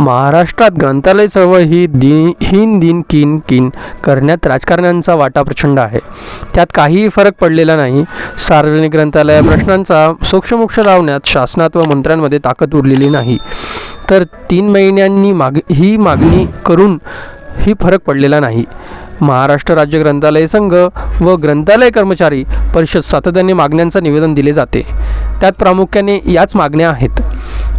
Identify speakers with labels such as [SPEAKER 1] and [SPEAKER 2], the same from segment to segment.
[SPEAKER 1] महाराष्ट्रात ग्रंथालय चळवळ ही दिन किन करण्यात राजकारण्यांचा वाटा प्रचंड आहे. त्यात काहीही फरक पडलेला नाही. सार्वजनिक ग्रंथालय प्रश्नांचा सोक्षमोक्ष लावण्यात शासनात व मंत्र्यांमध्ये ताकद उरलेली नाही. तर 3 महिन्यांनी ही मागणी करून ही फरक पडलेला नाही. महाराष्ट्र राज्य ग्रंथालय संघ व ग्रंथालय कर्मचारी परिषद सातत्याने मागण्यांचं निवेदन दिले जाते. त्यात प्रामुख्याने याच मागण्या आहेत.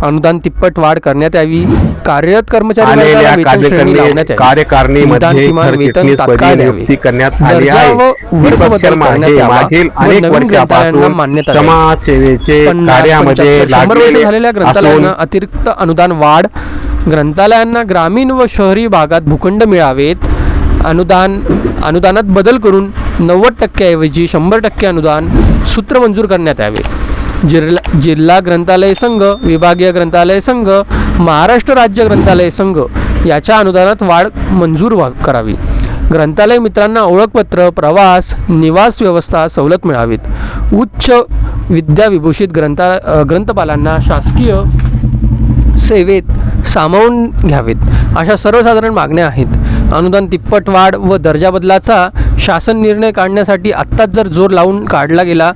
[SPEAKER 1] अनुदान तिप्पट वाढ करण्यात यावी, कार्यरत कर्मचारी वर्गाला वेतन श्रेणी लावण्यात यावी,
[SPEAKER 2] कार्यकारिणीमध्ये सरचिटणीसपदी नियुक्ती करण्यात आली आहे. दीपक शर्मा हे मागील अनेक वर्षांपासून समाजसेवेचे कार्यामध्ये लागलेले
[SPEAKER 1] झालेल्या ग्रंथालयांना अतिरिक्त अनुदान वाढ, ग्रंथालयांना ग्रामीण व शहरी भागात भूखंड मिळावेत, अनुदानात बदल करून 90% ऐवजी 100% अनुदान सूत्र मंजूर करण्यात यावे. जिल्हा ग्रंथालय संघ, विभागीय ग्रंथालय संघ, महाराष्ट्र राज्य ग्रंथालय संघ याच्या अनुदानात वाढ मंजूर करावी. ग्रंथालय मित्रांना ओळखपत्र, प्रवास, निवास व्यवस्था सवलत मिळावीत. उच्च विद्याविभूषित ग्रंथपालांना शासकीय सेवेत सामावून घ्यावेत. अशा सर्वसाधारण मागण्या आहेत. अनुदान तिप्पट वाढ व दर्जा बदलाचा शासन निर्णय काढण्यासाठी आत्ताच जर जोर लावून काढला गेला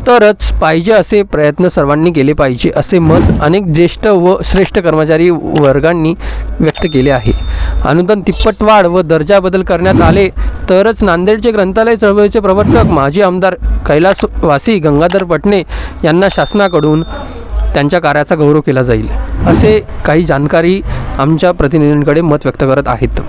[SPEAKER 1] तरच पाहिजे असे प्रयत्न सर्वांनी केले पाहिजे असे मत अनेक ज्येष्ठ व श्रेष्ठ कर्मचारी वर्गांनी व्यक्त केले आहे. अनुदान तिप्पट वाढ व दर्जा बदल करण्यात आले तरच नांदेडचे ग्रंथालय चळवळीचे प्रवर्तक माजी आमदार कैलासवासी गंगाधर पटणे यांना शासनाकडून त्यांच्या कार्याचा गौरव केला जाईल असे काही जाणकारी आमच्या प्रतिनिधींकडे मत व्यक्त करत आहेत.